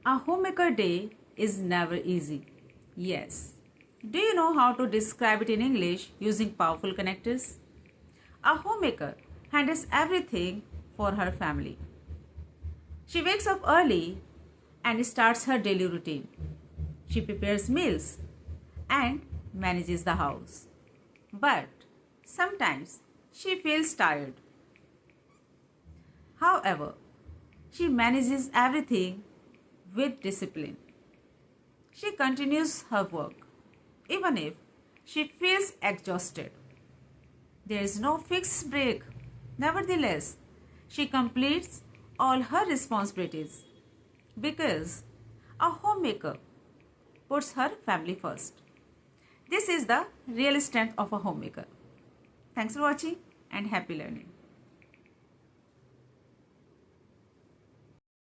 A homemaker day is never easy. Yes. Do you know how to describe it in English using powerful connectors? A homemaker handles everything for her family. She wakes up early and starts her daily routine. She prepares meals and manages the house. But sometimes she feels tired. However, she manages everything with discipline. She continues her work even if she feels exhausted. There is no fixed break. Nevertheless, she completes all her responsibilities because a homemaker puts her family first. This is the real strength of a homemaker. Thanks for watching and happy learning.